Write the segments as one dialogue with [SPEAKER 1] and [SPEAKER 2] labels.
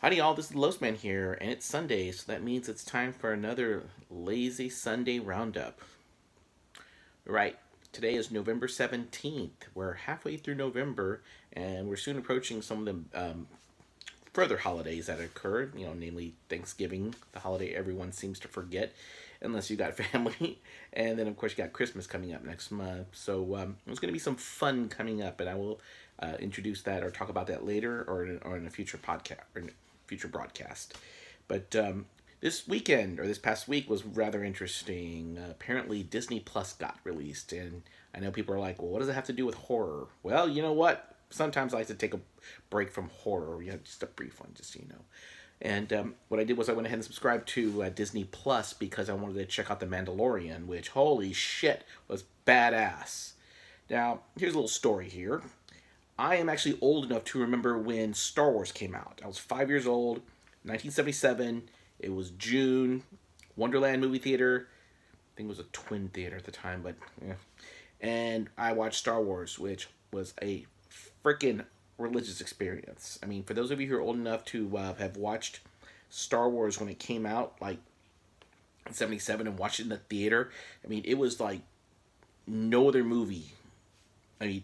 [SPEAKER 1] Howdy y'all, this is Losman here, and it's Sunday, so that means it's time for another lazy Sunday roundup. Right, today is November 17th. We're halfway through November, and we're soon approaching some of the further holidays that occurred, namely Thanksgiving, the holiday everyone seems to forget, unless you got family. And then, of course, you got Christmas coming up next month. So there's going to be some fun coming up, and I will introduce that or talk about that later or in a future podcast or future broadcast. But this weekend, or this past week, was rather interesting. Apparently, Disney Plus got released, and I know people are like, well, what does it have to do with horror? Well, you know what? Sometimes I like to take a break from horror, just a brief one, just so you know. And what I did was I went ahead and subscribed to Disney Plus because I wanted to check out The Mandalorian, which, holy shit, was badass. Now, here's a little story here. I am actually old enough to remember when Star Wars came out. I was 5 years old, 1977. It was June, Wonderland movie theater. I think it was a twin theater at the time, but yeah. And I watched Star Wars, which was a freaking religious experience. I mean, for those of you who are old enough to have watched Star Wars when it came out, like in 77, and watched it in the theater, I mean, it was like no other movie. I mean,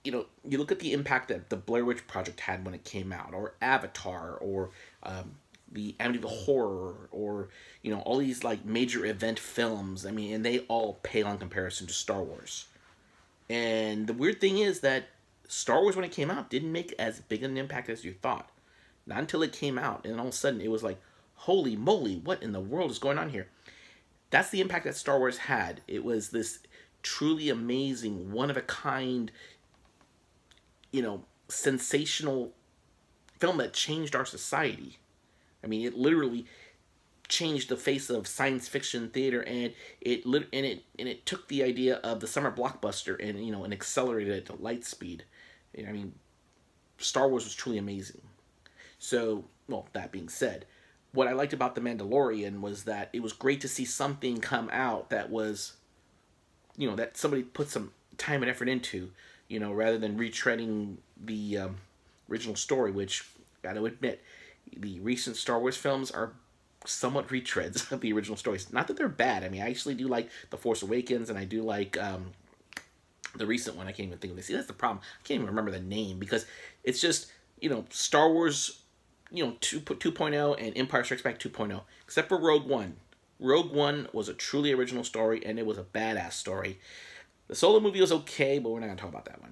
[SPEAKER 1] you look at the impact that the Blair Witch Project had when it came out, or Avatar, or the Amityville Horror, or, all these, like, major event films. I mean, and they all pale in comparison to Star Wars. And the weird thing is that Star Wars, when it came out, didn't make as big an impact as you thought. Not until it came out, and all of a sudden it was like, holy moly, what in the world is going on here? That's the impact that Star Wars had. It was this truly amazing, one-of-a-kind, sensational film that changed our society. I mean, it literally changed the face of science fiction theater, and it took the idea of the summer blockbuster and accelerated it to light speed. I mean, Star Wars was truly amazing. So, well, that being said, what I liked about The Mandalorian was that it was great to see something come out that was, that somebody put some time and effort into, rather than retreading the original story, which, gotta admit, the recent Star Wars films are somewhat retreads of the original stories. Not that they're bad. I mean, I actually do like The Force Awakens, and I do like the recent one. I can't even think of it. See, that's the problem. I can't even remember the name, because it's just, Star Wars, 2.0 and Empire Strikes Back 2.0, except for Rogue One. Rogue One was a truly original story, and it was a badass story. The Solo movie was okay, but we're not going to talk about that one.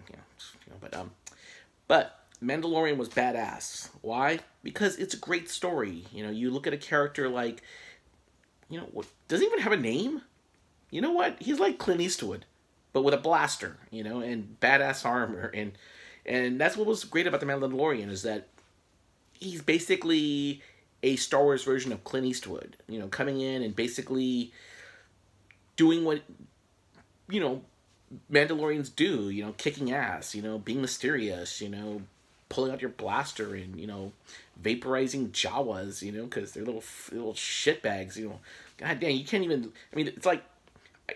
[SPEAKER 1] But Mandalorian was badass. Why? Because it's a great story. You look at a character like, doesn't even have a name. You know what? He's like Clint Eastwood, but with a blaster, and badass armor. And that's what was great about The Mandalorian, is that he's basically a Star Wars version of Clint Eastwood. Coming in and basically doing what, Mandalorians do, kicking ass, being mysterious, pulling out your blaster and, vaporizing Jawas, because they're little shitbags, God damn, you can't even, I mean, it's like,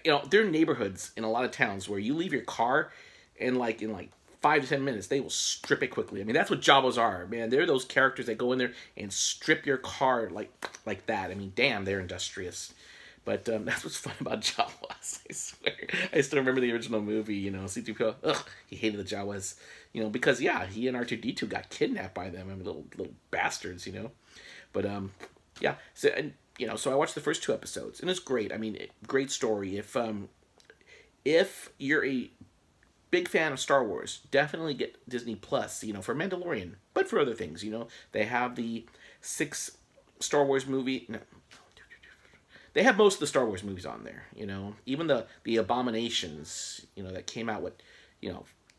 [SPEAKER 1] there are neighborhoods in a lot of towns where you leave your car and, in 5 to 10 minutes, they will strip it quickly. I mean, that's what Jawas are, man. They're those characters that go in there and strip your car like that. I mean, damn, they're industrious. But that's what's fun about Jawas, I swear. I still remember the original movie, C-3PO, he hated the Jawas, because, yeah, he and R2-D2 got kidnapped by them. I mean, little bastards, But, yeah, so, and, so I watched the first 2 episodes, and it's great. I mean, great story. If you're a big fan of Star Wars, definitely get Disney Plus, for Mandalorian, but for other things, They have the 6 Star Wars movie... No, they have most of the Star Wars movies on there, Even the Abominations, that came out,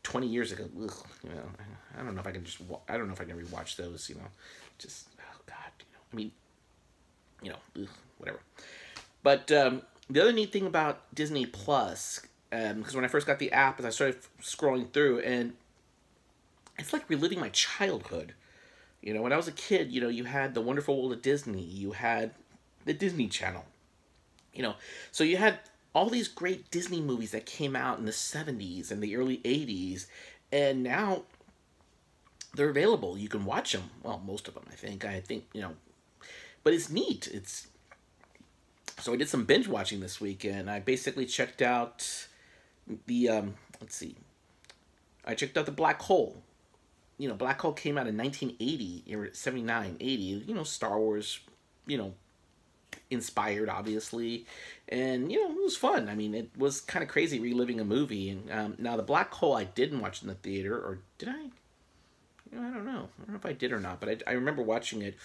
[SPEAKER 1] 20 years ago. Ugh, I don't know if I can I don't know if I can rewatch those, Just, oh, God, I mean, ugh, whatever. But the other neat thing about Disney Plus, because when I first got the app, as I started scrolling through, and it's like reliving my childhood. When I was a kid, you had The Wonderful World of Disney, you had the Disney Channel. So you had all these great Disney movies that came out in the 70s and the early 80s, and now they're available. You can watch them. Well, most of them, I think. But it's neat. So I did some binge watching this week, and I basically checked out the let's see, I checked out the Black Hole. Black Hole came out in 1980 or 79, 80. Star Wars, you know, inspired, obviously, and it was fun. I mean, it was kind of crazy reliving a movie. And now the Black Hole I didn't watch in the theater, or did I? I don't know. I don't know if I did or not, but I remember watching it.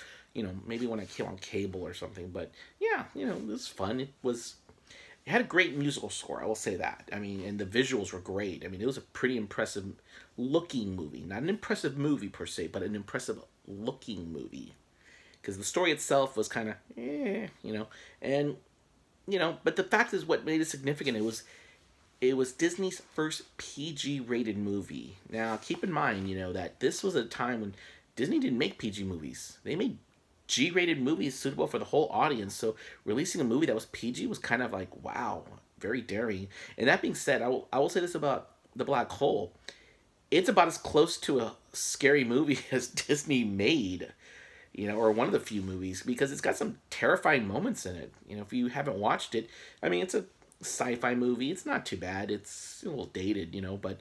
[SPEAKER 1] Maybe when I came on cable or something. But yeah, it was fun. It had a great musical score, I will say that. I mean, and the visuals were great. I mean, it was a pretty impressive looking movie. Not an impressive movie per se, but an impressive looking movie. Because the story itself was kind of, and, but the fact is what made it significant, it was Disney's first PG-rated movie. Now, keep in mind, that this was a time when Disney didn't make PG movies. They made G-rated movies suitable for the whole audience. So releasing a movie that was PG was kind of like, wow, very daring. And that being said, I will say this about The Black Hole. It's about as close to a scary movie as Disney made, or one of the few movies, because it's got some terrifying moments in it. If you haven't watched it, I mean, it's a sci-fi movie. It's not too bad. It's a little dated, but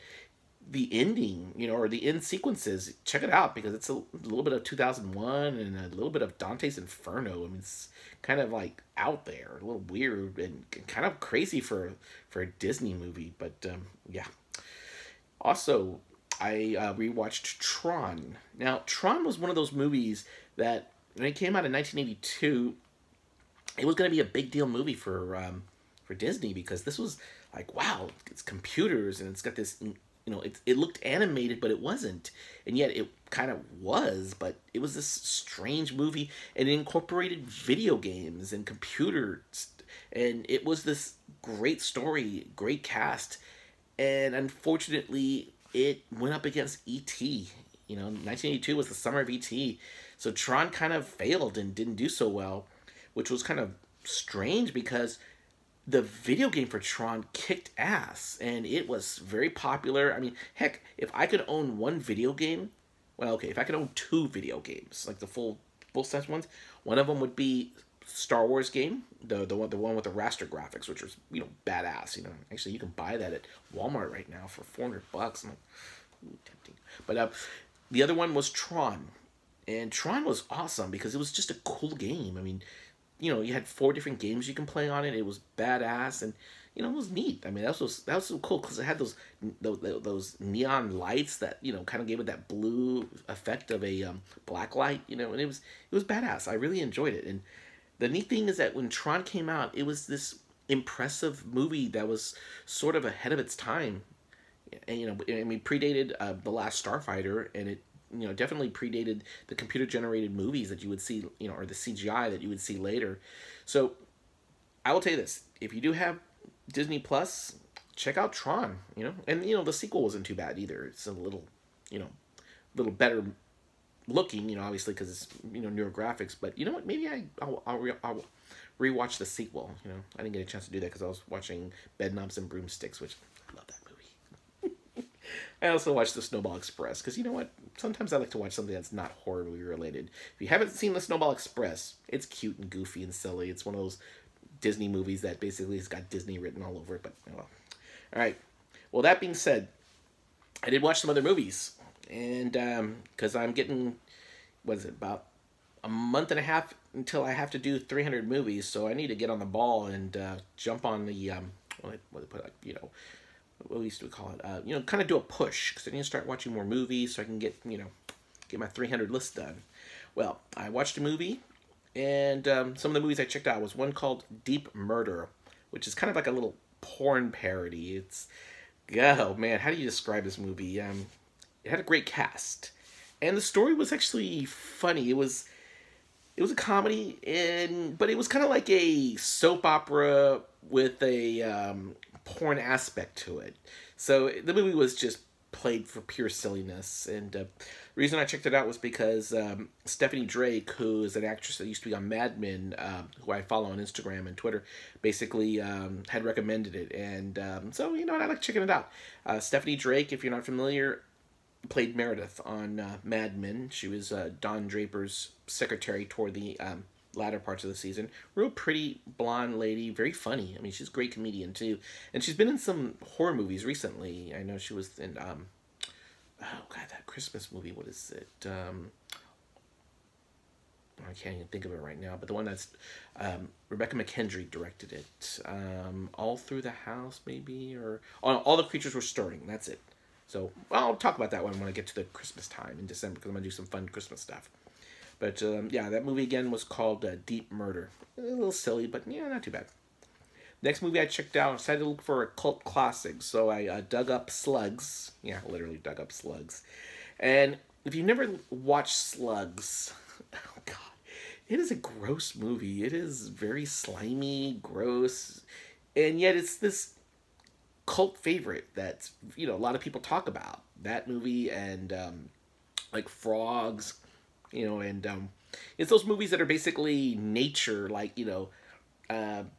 [SPEAKER 1] the ending, or the end sequences, check it out, because it's a little bit of 2001 and a little bit of Dante's Inferno. I mean, it's kind of like out there, a little weird and kind of crazy for a Disney movie. But yeah. Also, I rewatched Tron. Now, Tron was one of those movies that when it came out in 1982, it was going to be a big deal movie for Disney, because this was like, wow, it's computers and it's got this. It looked animated, but it wasn't. And yet it kind of was, but it was this strange movie, and it incorporated video games and computers. And it was this great story, great cast. And unfortunately, it went up against E.T. 1982 was the summer of E.T. So Tron kind of failed and didn't do so well, which was kind of strange, because the video game for Tron kicked ass, and it was very popular. I mean, heck, if I could own one video game, well, okay, if I could own two video games, like the full-size ones, one of them would be Star Wars game, the one with the raster graphics, which was badass. Actually, you can buy that at Walmart right now for $400. I'm like, ooh, tempting. But the other one was Tron, and Tron was awesome because it was just a cool game. I mean, you had 4 different games you can play on it. It was badass, and it was neat. I mean, that was so cool, because it had those neon lights that kind of gave it that blue effect of a black light. And it was badass. I really enjoyed it. And the neat thing is that when Tron came out, it was this impressive movie that was sort of ahead of its time, and predated The Last Starfighter, and it definitely predated the computer-generated movies that you would see, or the CGI that you would see later. So, I will tell you this. If you do have Disney Plus, check out Tron, And, the sequel wasn't too bad either. It's a little, little better looking, obviously, because it's, newer graphics. But you know what? Maybe I'll rewatch the sequel, I didn't get a chance to do that because I was watching Bedknobs and Broomsticks, which I love that movie. I also watched The Snowball Express, because you know what? Sometimes I like to watch something that's not horror movie related. If you haven't seen The Snowball Express, it's cute and goofy and silly. It's one of those Disney movies that basically has got Disney written all over it, but well. Alright. Well, that being said, I did watch some other movies. And, because I'm getting, what is it, about a month and a half until I have to do 300 movies, so I need to get on the ball and jump on the, what used to call it? Kind of do a push, because I need to start watching more movies so I can get my 300 list done. Well, I watched a movie, and some of the movies I checked out was one called Deep Murder, which is kind of like a little porn parody. It's, oh man, how do you describe this movie? It had a great cast, and the story was actually funny. It was a comedy, but it was kind of like a soap opera with a porn aspect to it. So the movie was just played for pure silliness. And the reason I checked it out was because Stephanie Drake, who is an actress that used to be on Mad Men, who I follow on Instagram and Twitter, basically had recommended it. And so, I like checking it out. Stephanie Drake, if you're not familiar, played Meredith on Mad Men. She was Don Draper's secretary toward the latter parts of the season. Real pretty blonde lady, very funny. I mean, she's a great comedian too, and she's been in some horror movies recently. I know she was in oh god, that Christmas movie. What is it? I can't even think of it right now, but the one that's Rebecca McKendry directed it. All Through the House, maybe, or All the Creatures Were Stirring. That's it. So I'll talk about that one when I get to the Christmas time in December, because I'm gonna do some fun Christmas stuff. But yeah, that movie again was called Deep Murder. A little silly, but yeah, not too bad. Next movie I checked out, I decided to look for a cult classic, so I dug up Slugs. Yeah, literally dug up Slugs. And if you've never watched Slugs, oh god, it is a gross movie. It is very slimy, gross, and yet it's this cult favorite that, you know, a lot of people talk about. That movie and like Frogs, you know, and it's those movies that are basically nature, like, you know,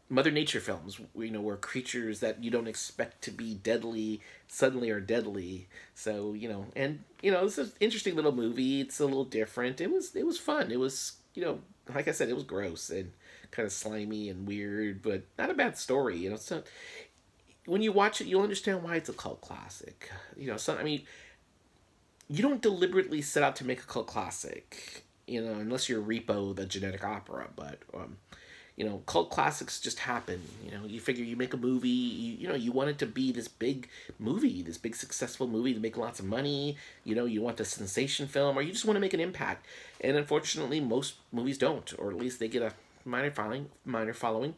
[SPEAKER 1] Mother Nature films, you know, where creatures that you don't expect to be deadly suddenly are deadly. So, you know, and, you know, this is an interesting little movie. It's a little different. It was fun. It was, you know, like I said, it was gross and kind of slimy and weird, but not a bad story, you know. So when you watch it, you'll understand why it's a cult classic. You know, so I mean, you don't deliberately set out to make a cult classic, you know, unless you're Repo the Genetic Opera, but you know, cult classics just happen. You know, you figure you make a movie, you know, you want it to be this big movie, this big successful movie to make lots of money. You know, you want the sensation film, or you just want to make an impact. And unfortunately, most movies don't, or at least they get a minor following.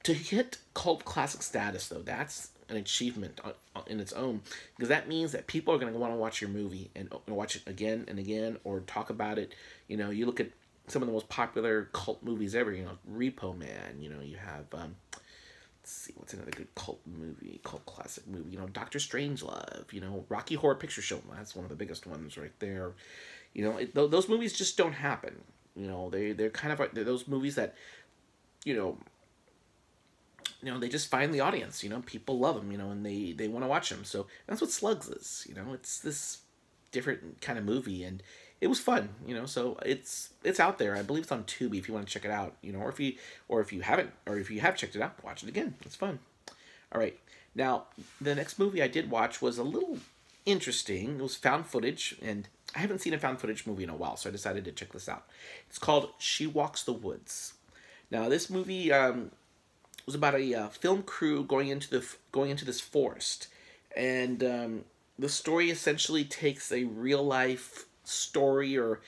[SPEAKER 1] To hit cult classic status, though, that's an achievement in its own, because that means that people are going to want to watch your movie and watch it again and again, or talk about it. You know, you look at some of the most popular cult movies ever, you know, Repo Man, you know, you have, let's see, what's another good cult classic movie, you know, Doctor Strangelove, you know, Rocky Horror Picture Show, that's one of the biggest ones right there. You know, those movies just don't happen. You know, they're kind of, they're those movies that, you know, they just find the audience, you know, people love them, you know, and they want to watch them. So that's what Slugs is, you know, it's this different kind of movie, and it was fun, you know. So it's out there. I believe it's on Tubi if you want to check it out, you know, or if you haven't, or if you have checked it out, watch it again. It's fun. All right, now the next movie I did watch was a little interesting. It was found footage, and I haven't seen a found footage movie in a while, so I decided to check this out. It's called She Walks the Woods. Now this movie was about a film crew going into this forest, and the story essentially takes a real life story, or,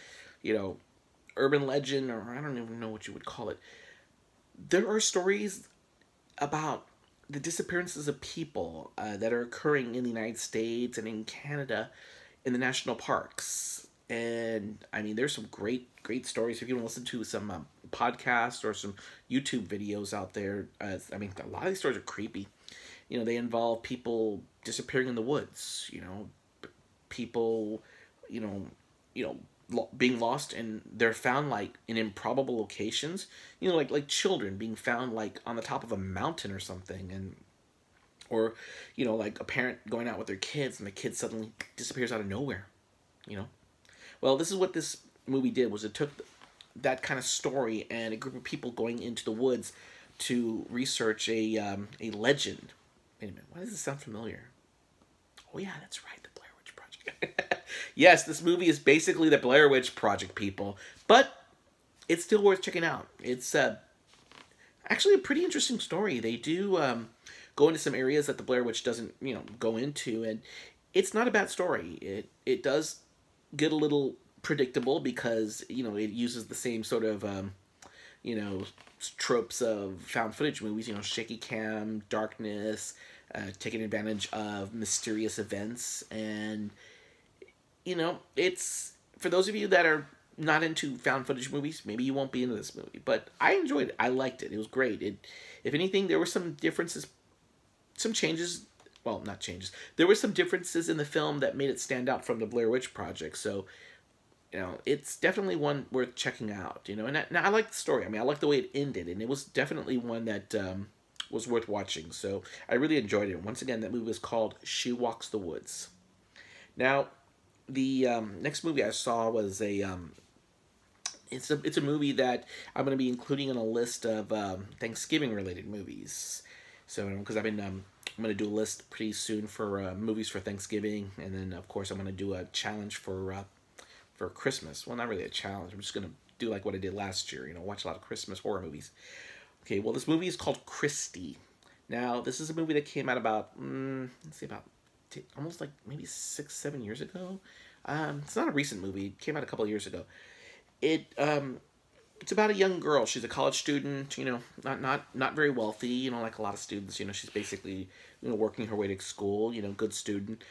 [SPEAKER 1] you know, urban legend, or I don't even know what you would call it. There are stories about the disappearances of people that are occurring in the United States and in Canada in the national parks. And I mean, there's some great stories. If you want to listen to some podcasts or some YouTube videos out there, I mean, a lot of these stories are creepy. You know, they involve people disappearing in the woods. You know, people, you know, being lost, and they're found like in improbable locations. You know, like children being found like on the top of a mountain or something, and or, you know, like a parent going out with their kids and the kid suddenly disappears out of nowhere. You know. Well, this is what this movie did, was it took that kind of story and a group of people going into the woods to research a legend. Wait a minute, why does this sound familiar? Oh yeah, that's right, the Blair Witch Project. Yes, this movie is basically the Blair Witch Project, people, but it's still worth checking out. It's actually a pretty interesting story. They do go into some areas that the Blair Witch doesn't, you know, go into, and it's not a bad story. It does get a little predictable because, you know, it uses the same sort of, you know, tropes of found footage movies, you know, shaky cam, darkness, taking advantage of mysterious events. And, you know, it's, for those of you that are not into found footage movies, maybe you won't be into this movie, but I enjoyed it. I liked it. It was great. If anything, there were some differences, some changes. Well, not changes. There were some differences in the film that made it stand out from the Blair Witch Project. So, you know, it's definitely one worth checking out. You know, and I like the story. I mean, I like the way it ended, and it was definitely one that was worth watching. So I really enjoyed it. Once again, that movie was called She Walks the Woods. Now, the next movie I saw was a it's a movie that I'm going to be including on a list of Thanksgiving related movies. So because I'm going to do a list pretty soon for movies for Thanksgiving, and then of course I'm going to do a challenge for Christmas. Well, not really a challenge. I'm just going to do like what I did last year. Watch a lot of Christmas horror movies. Okay, well, this movie is called Kristy. Now, this is a movie that came out about let's see, about almost like maybe 6-7 years ago. It's not a recent movie. It came out a couple of years ago. It's about a young girl. She's a college student. Not very wealthy. Like a lot of students. She's basically working her way to school. Good student.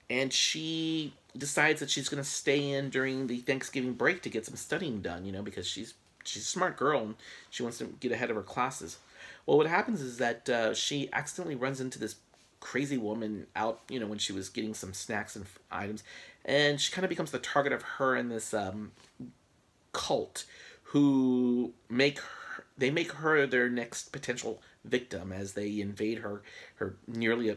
[SPEAKER 1] And she decides that she's going to stay in during the Thanksgiving break to get some studying done. Because she's a smart girl and she wants to get ahead of her classes. Well, what happens is that she accidentally runs into this crazy woman out, when she was getting some snacks and items, and she kind of becomes the target of her and this cult, who make her their next potential victim as they invade her nearly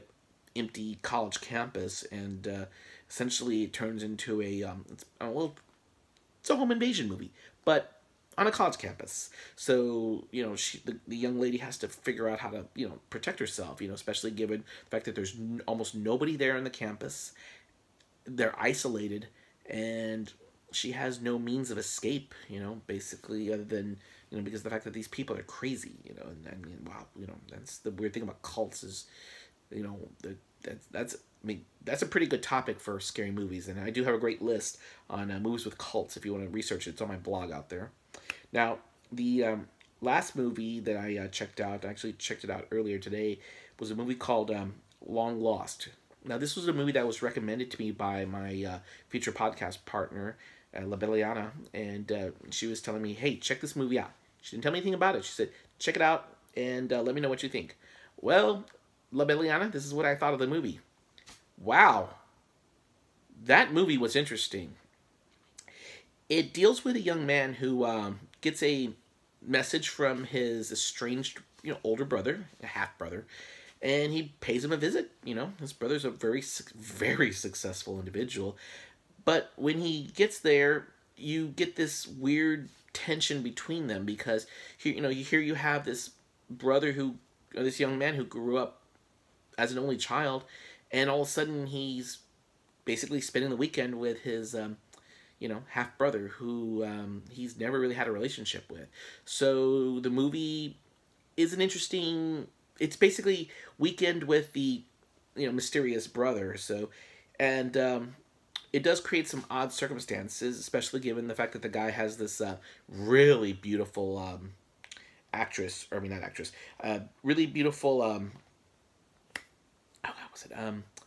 [SPEAKER 1] empty college campus, and essentially it turns into it's a home invasion movie, but on a college campus. So, the young lady has to figure out how to, protect herself, especially given the fact that there's almost nobody there on the campus. They're isolated, and she has no means of escape, basically, other than, because of the fact that these people are crazy, and I mean, wow, that's the weird thing about cults is, that's a pretty good topic for scary movies, and I do have a great list on movies with cults if you want to research it. It's on my blog out there. Now, the last movie that I checked out, I actually checked it out earlier today, was a movie called Long Lost. Now, this was a movie that was recommended to me by my future podcast partner, La Belliana, and she was telling me, hey, check this movie out. She didn't tell me anything about it. She said, check it out, and let me know what you think. Well, La Belliana, this is what I thought of the movie. Wow. That movie was interesting. It deals with a young man who gets a message from his estranged, older brother, a half-brother, and he pays him a visit. His brother's a very, very successful individual. But when he gets there, you get this weird tension between them because, you have this brother this young man who grew up as an only child, and all of a sudden he's basically spending the weekend with his half-brother who he's never really had a relationship with. So the movie is an interesting, it's basically weekend with the, mysterious brother. So, and it does create some odd circumstances, especially given the fact that the guy has this really beautiful really beautiful, what was it?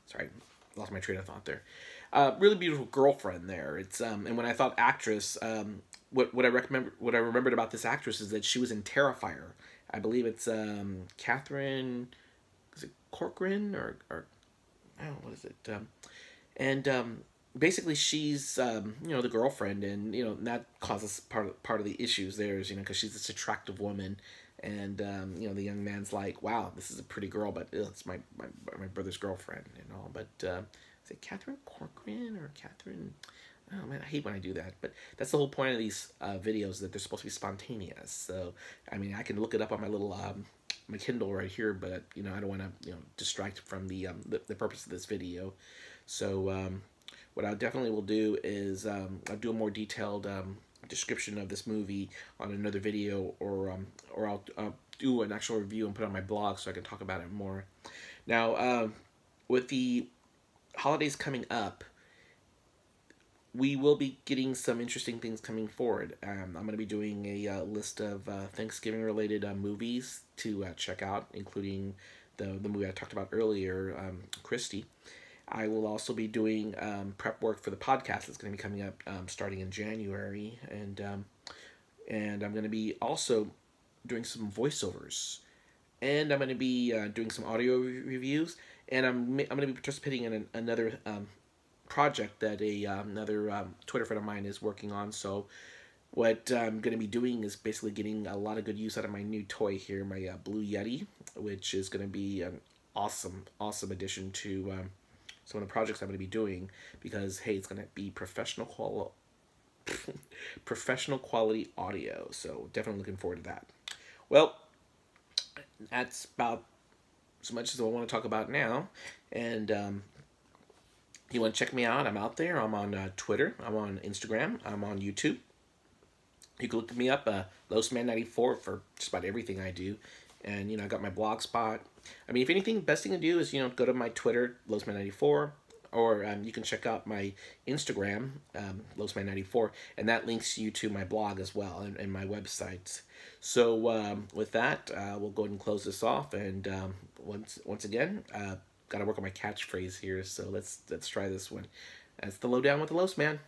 [SPEAKER 1] Sorry, lost my train of thought there. Really beautiful girlfriend there. It's and when I thought actress, what I remembered about this actress is that she was in Terrifier. I believe it's Catherine, is it Corcoran or I don't know, what is it? Basically she's the girlfriend, and that causes part of the issues there is because she's this attractive woman. And the young man's like, wow, this is a pretty girl, but it's my brother's girlfriend and all. But is it Catherine Corcoran or Catherine? Oh man, I hate when I do that. But that's the whole point of these videos, that they're supposed to be spontaneous. So I mean, I can look it up on my little my Kindle right here, but I don't want to distract from the purpose of this video. So what I definitely will do is I'll do a more detailed description of this movie on another video, or I'll do an actual review and put it on my blog so I can talk about it more. Now, with the holidays coming up, we will be getting some interesting things coming forward. I'm going to be doing a list of Thanksgiving-related movies to check out, including the movie I talked about earlier, Kristy. I will also be doing prep work for the podcast that's going to be coming up starting in January, and I'm going to be also doing some voiceovers, and I'm going to be doing some audio reviews, and I'm going to be participating in another project that another Twitter friend of mine is working on. So what I'm going to be doing is basically getting a lot of good use out of my new toy here, my Blue Yeti, which is going to be an awesome addition to some of the projects I'm going to be doing, because hey, it's going to be professional quality audio. So definitely looking forward to that. Well, that's about as much as I want to talk about now. And you want to check me out, I'm out there. I'm on Twitter, I'm on Instagram, I'm on YouTube. You can look me up, Losman94, for just about everything I do. And, I got my blog spot. I mean, if anything, best thing to do is, go to my Twitter, Losman94, or you can check out my Instagram, Losman94, and that links you to my blog as well, and my websites. So with that, we'll go ahead and close this off. And once again, got to work on my catchphrase here, so let's try this one. That's the Lowdown with the Losman.